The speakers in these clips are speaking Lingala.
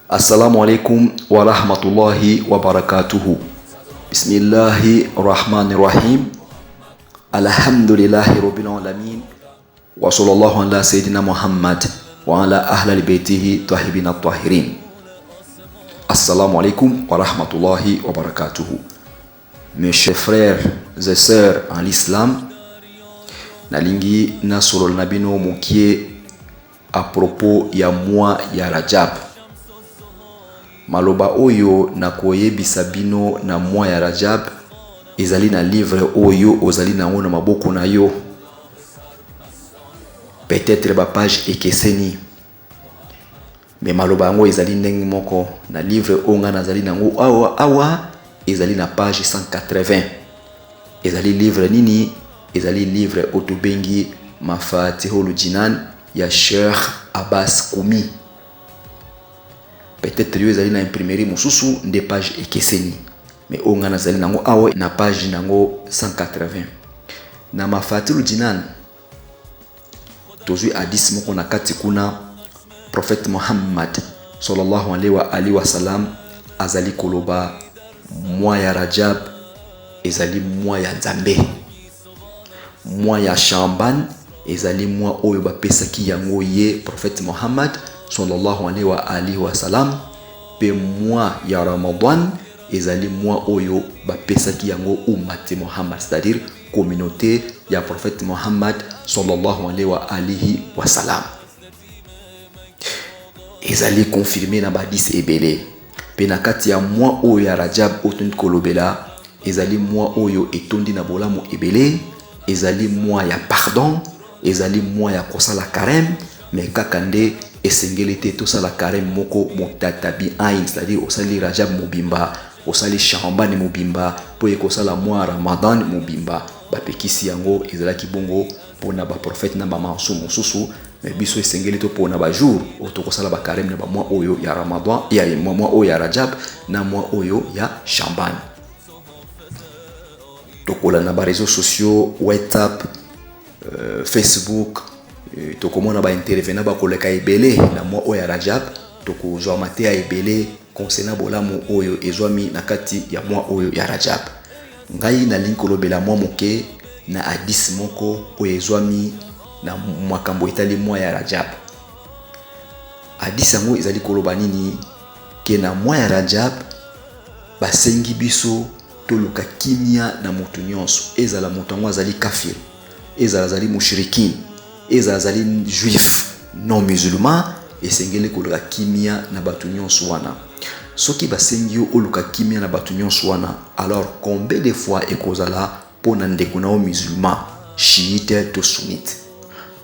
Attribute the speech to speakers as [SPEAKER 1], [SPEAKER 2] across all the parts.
[SPEAKER 1] Assalamu alaikum wa rahmatullahi wa barakatuhu. Bismillahi rahmani rahim. Alhamdulillahi rabbil alamin. Wa sallallahu ala sayyidina Muhammad wa ala ahli baytihi tahibin at-tahirin. Assalamu alaikum wa rahmatullahi wa barakatuhu. Mes chers frères et sœurs en l'islam, nalingi nasolo nabino mukie à propos ya mois ya Rajab. Maloba oyo na koyebisa bino na mois ya Rajab ezali na livre oyo ozali na ngona maboko na yo. Peut-être ba page ekeseni. Mais maloba ngo ezali ndenge moko na livre onga nazali nango awa ezali na page 180. Ezali livre nini? Ezali livre otobengi Mafatihul Jinan ya Cheikh Abbas Koumi. Peut-être yo ezali na imprimerie mususu nde page ekeseni. Mais onga nazali nango awa na page nango 180. Na Mafatihul Jinan tozui hadith moko na kati kuna Prophète Muhammad sallallahu alaihi wa sallam azali koloba mois ya Rajab ezali mois ya Nzambe. Mois ya Shaban ezali mois oyo bapesaki yango ye Prophète Muhammad sallallahu alaihi wa sallam. Pe mois ya Ramadan ezali mois oyo bapesaki yango ummati Muhammad, c'est-à-dire communauté ya Prophète Muhammad sallallahu alaihi wa sallam. Ezali confirmé na badis ebele. Pe na kati ya mois oyo ya Rajab otundi kolobela ezali mois oyo etondi na bolamu ebele. Ezali mois ya pardon, ezali mois ya kosala carême, mais kaka nde esengeli te tosala carême moko motatabi ain, c'est-à-dire osali Rajab mobimba, osali Shaban mobimba, po ekosala mois Ramadan mobimba. Bapekisi yango ezalaki bongo pona ba prophète na ba mansumu susu, mais biso esengeli to pona ba jour otokosala ba carême na ba mois oyo ya Ramadan, ya mois oyo ya Rajab na mois oyo ya Shaban. Tokola na ba réseaux sociaux, WhatsApp, Facebook, tokomona ba intervenant ba koleka ebele na mois oyo ya Rajab, tokozwa matea ebele concernant bolamu oyo ezwami na kati ya mois oyo ya Rajab. Ngai na link kolobela mois moke na hadith moko oyo ezwami na makambo etali mois ya Rajab. Hadith yango ezali koloba nini? Ke na mois ya Rajab basengi biso toluka kimia na moto nyonso, ezala moto ngo azali kafir, ezala azali mushrikin, ezala azali juif non musulman, esengeli koluka kimia na batu nyonso wana. Soki basengi yo oluka kimia na batu nyonso wana, alors combien de fois ekozala pona ndeko na o musulman, chiite to sunnite?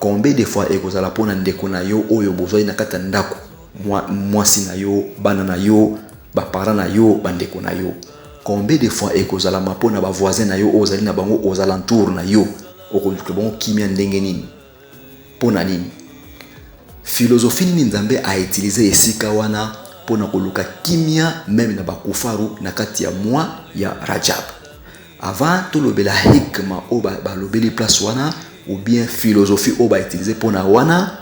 [SPEAKER 1] Combien de fois ekozala pona ndeko na yo oyo bozoi na kata ndako, mwasi na yo, bana na yo, ba parents na yo, bandeko na yo? Combien de fois ekozala mapona ba voisin na yo ozali na bango aux alentours na yo, okoluka bango kimia ndenge nini? Pona nini? Philosophie nini Nzambe a utilisé esika wana pona koluka kimia même na bakufaru na kati ya mois ya Rajab? Avant tout lobela hikma o ba lobeli place wana, ou bien philosophie o ba utiliser pona wana,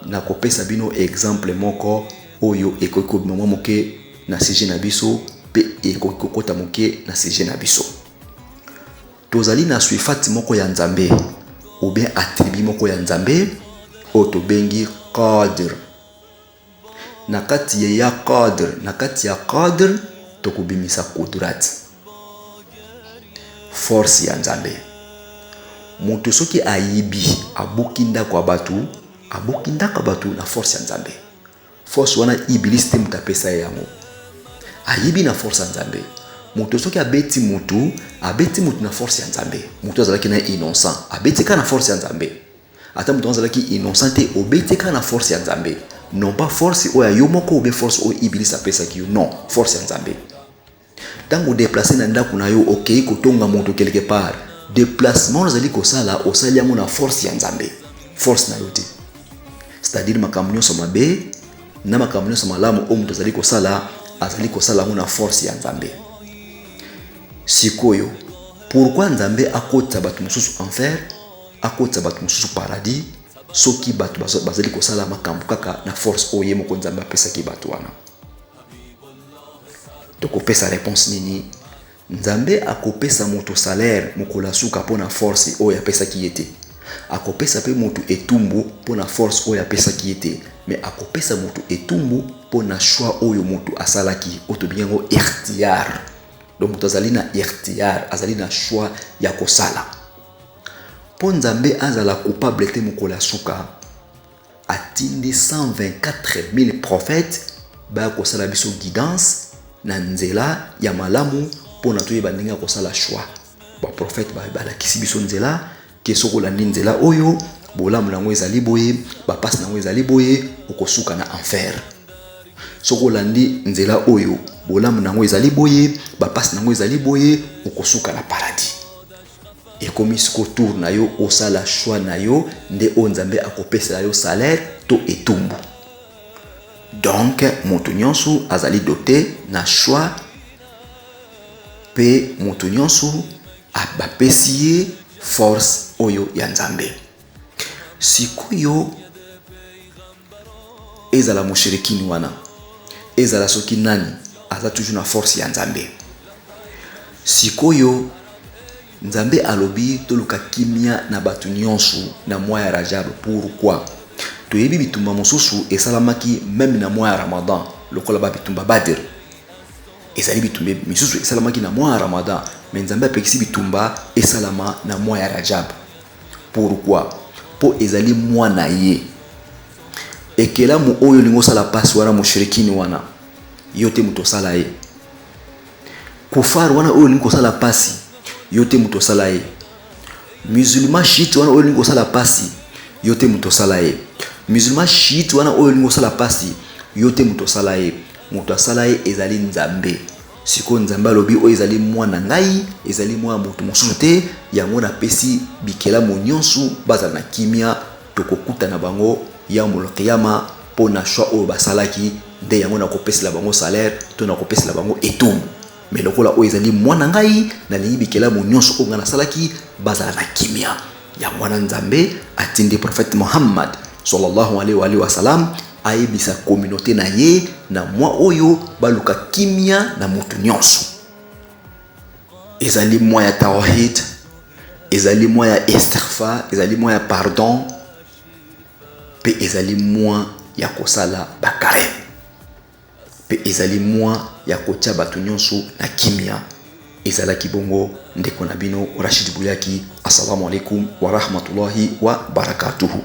[SPEAKER 1] na kopesa bino exemple moko oyo ekoko moment moke na sujet na biso pe ekokota moke na sujet na biso. Tozali na swifati moko ya Nzambe ou bien attribut moko ya Nzambe oto bengi qadr. Na kati ya qadr tokubimisa kudrat, force ya Nzambe. Moto soki ayibi abukinda kwa batu na force ya Nzambe. Force wana iblis te mutapesa yango. Ayibi na force ya Nzambe. Moto soki abeti mutu na force ya Nzambe. Moto azalaki na innocent, abetika na force ya Nzambe. Ata moto azalaki innocent te, obetika na force ya Nzambe. Non pas force oya yo moko ou force o iblis apesa ki yo, non, force ya Nzambe. Tango déplacer na ndako na yo okei kotonga moto quelque part, déplacement ozali kosala osali yango na force ya Nzambe. Force na yo te. C'est-à-dire makambo nyonso mabe na makambo nyonso malamu o moto azali kosala yango na force ya Nzambe. Sikoyo, pourquoi Nzambe akota batu mususu enfer, akota batu mususu paradis, soki batu bazali kosala makambo kaka na force oye moko Nzambe apesa ki batu wana? tokopesa réponse nini? Nzambe akopesa moto salaire mokola suka pona force oyo apesa ki ete. Akopesa pe moto etumbu pona force oyo apesa ki ete. Mais akopesa moto etumbu pona choix oyo moto asalaki oto biengo ikhtiar. Donc moto azali na ikhtiar, azali na choix ya kosala. Po Nzambe azala coupable te mokola suka atindi 124,000 prophètes ba kosala biso guidance na nzela ya malamu pona toyeba ndenge kosala choix. Ba prophète ba lakisi biso nzela ke soko landi nzela oyo bolamu nango ezali boye, ba passe nango ezali boye, okosuka na enfer. Soko landi nzela oyo bolamu nango ezali boye, ba passe nango ezali boye, okosuka na paradis. Et comme isko tour na yo osala choix na yo nde Nzambe akopesa yo salaire to etumbu. Donc moto nyonso azali doté na choix pe moto nyonso abapesi force oyo ya Nzambe. Sikoyo ezala mushirikini wana, ezala soki nani aza toujours na force ya Nzambe. Sikoyo Nzambe alobi toluka kimia na batu nyonso na mois ya Rajab. Pourquoi? Toyebi bitumba mosusu esalamaki même na mois ya Ramadan, lokola ba bitumba Badr. Ezali bitumba misusu esalamaki na mois ya Ramadan, mais Nzambe apekisi bitumba esalama na mois ya Rajab. Pourquoi? Po ezali mois na ye. Ekela mu oyo lingo sala pasi wana mushrikini wana, yote mutosala ye. Kufar wana oyo lingo sala pasi, yote mutosala ye. Musulman shit wana oyo lingo sala pasi, yote mutosala ye. Musulman shit wana oyo lingo sala pasi, yote mutosala ye. Mutosala ye ezali Nzambe. Siko Nzambe alobi oyo ezali mwana ngai, ezali mwana mutu mosusu te, yango na pesi bikela mo nyonso bazala na kimia tokokuta na bango ya mulqiyama pona choix oyo basalaki nde yango na kopesela bango salaire to na kopesela bango etumbu. Mais lokola oyo ezali mwana ngai na lingi bikela mo nyonso oyo ngana salaki bazala na kimia. Ya mwana Nzambe atindi prophète Muhammad sallallahu alaihi wa sallam aibisa communauté na ye na mwa oyo baluka kimia na mutu nyonso. Ezali mwa ya tawhid, ezali mwa ya istighfar, ezali mwa ya pardon, pe ezali mwa ya kosala bakare, pe ezali mwa ya kotia batu nyonso na kimia. Ezala kibongo ndeko na bino Rashid Buyaki. Assalamu alaikum wa rahmatullahi wa barakatuhu.